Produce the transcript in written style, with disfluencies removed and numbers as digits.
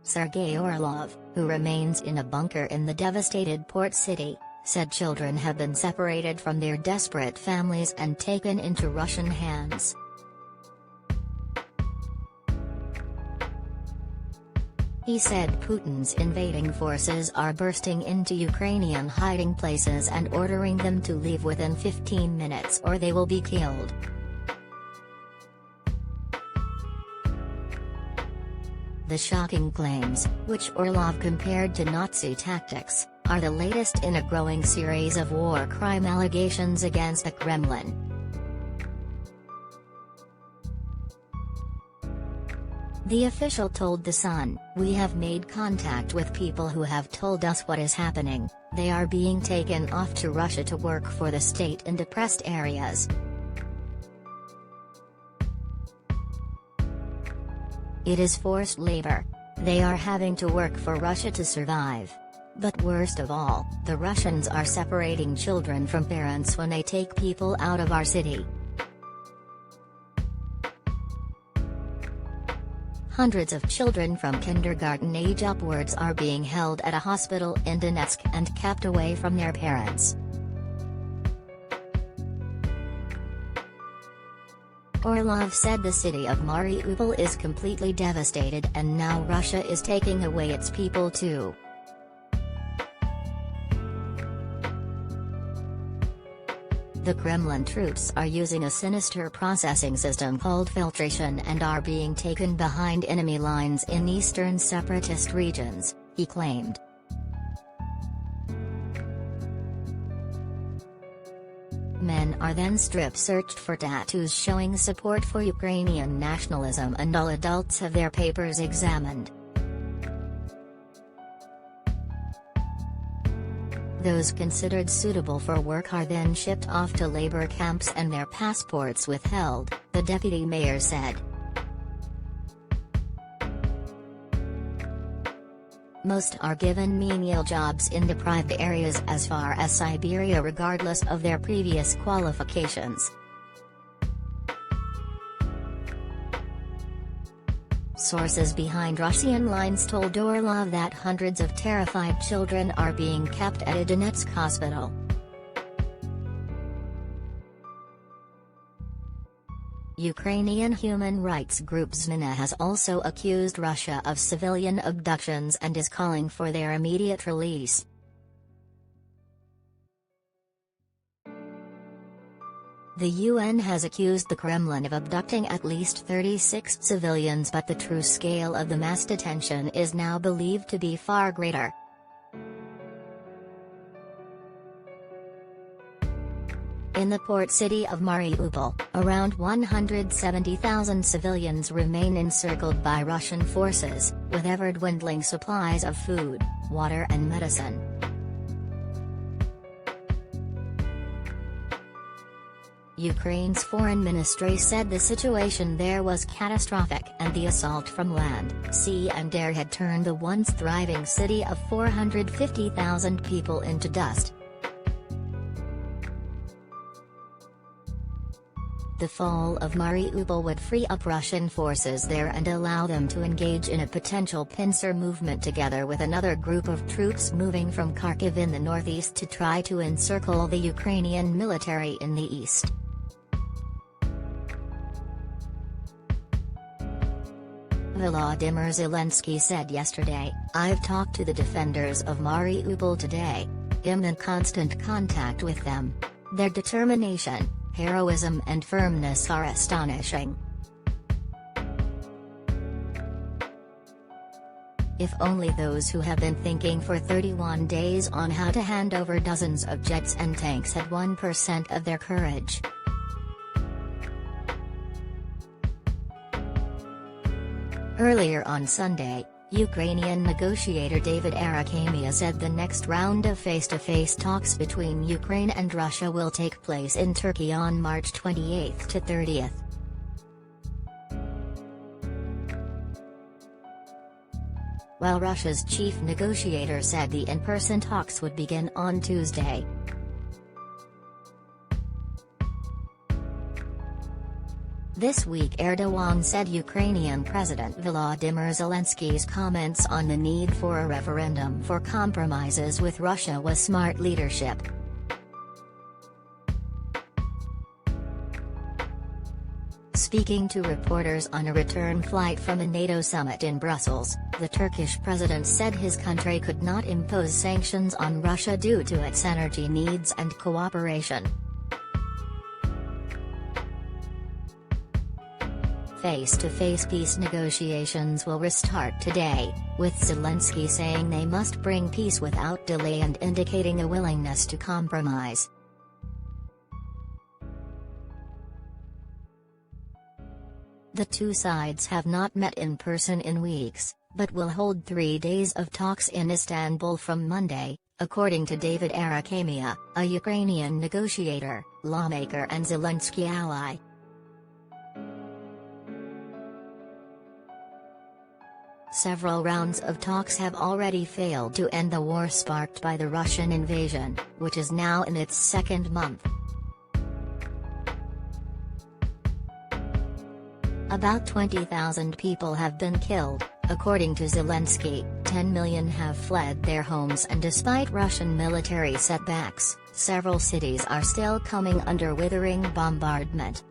Sergei Orlov, who remains in a bunker in the devastated port city, said children have been separated from their desperate families and taken into Russian hands. He said Putin's invading forces are bursting into Ukrainian hiding places and ordering them to leave within 15 minutes or they will be killed. The shocking claims, which Orlov compared to Nazi tactics, are the latest in a growing series of war crime allegations against the Kremlin. The official told The Sun, "We have made contact with people who have told us what is happening. They are being taken off to Russia to work for the state in depressed areas. It is forced labor. They are having to work for Russia to survive. But worst of all, the Russians are separating children from parents when they take people out of our city. Hundreds of children from kindergarten age upwards are being held at a hospital in Donetsk and kept away from their parents." Orlov said the city of Mariupol is completely devastated and now Russia is taking away its people too. The Kremlin troops are using a sinister processing system called filtration and are being taken behind enemy lines in eastern separatist regions, he claimed. Men are then strip-searched for tattoos showing support for Ukrainian nationalism and all adults have their papers examined. Those considered suitable for work are then shipped off to labor camps and their passports withheld, the deputy mayor said. Most are given menial jobs in deprived areas as far as Siberia regardless of their previous qualifications. Sources behind Russian lines told Orlov that hundreds of terrified children are being kept at a Donetsk hospital. Ukrainian human rights group Zmina has also accused Russia of civilian abductions and is calling for their immediate release. The UN has accused the Kremlin of abducting at least 36 civilians, but the true scale of the mass detention is now believed to be far greater. In the port city of Mariupol, around 170,000 civilians remain encircled by Russian forces, with ever-dwindling supplies of food, water and medicine. Ukraine's foreign ministry said the situation there was catastrophic and the assault from land, sea and air had turned the once thriving city of 450,000 people into dust. The fall of Mariupol would free up Russian forces there and allow them to engage in a potential pincer movement together with another group of troops moving from Kharkiv in the northeast to try to encircle the Ukrainian military in the east. Volodymyr Zelensky said yesterday, "I've talked to the defenders of Mariupol today. I'm in constant contact with them. Their determination, heroism and firmness are astonishing. If only those who have been thinking for 31 days on how to hand over dozens of jets and tanks had 1% of their courage." Earlier on Sunday, Ukrainian negotiator David Arakhamia said the next round of face-to-face talks between Ukraine and Russia will take place in Turkey on March 28 to 30th. While Russia's chief negotiator said the in-person talks would begin on Tuesday. This week Erdogan said Ukrainian President Volodymyr Zelensky's comments on the need for a referendum for compromises with Russia was smart leadership. Speaking to reporters on a return flight from a NATO summit in Brussels, the Turkish president said his country could not impose sanctions on Russia due to its energy needs and cooperation. Face-to-face peace negotiations will restart today, with Zelensky saying they must bring peace without delay and indicating a willingness to compromise. The two sides have not met in person in weeks, but will hold 3 days of talks in Istanbul from Monday, according to David Arakhamia, a Ukrainian negotiator, lawmaker and Zelensky ally. Several rounds of talks have already failed to end the war sparked by the Russian invasion, which is now in its second month. About 20,000 people have been killed, according to Zelensky, 10 million have fled their homes, and despite Russian military setbacks, several cities are still coming under withering bombardment.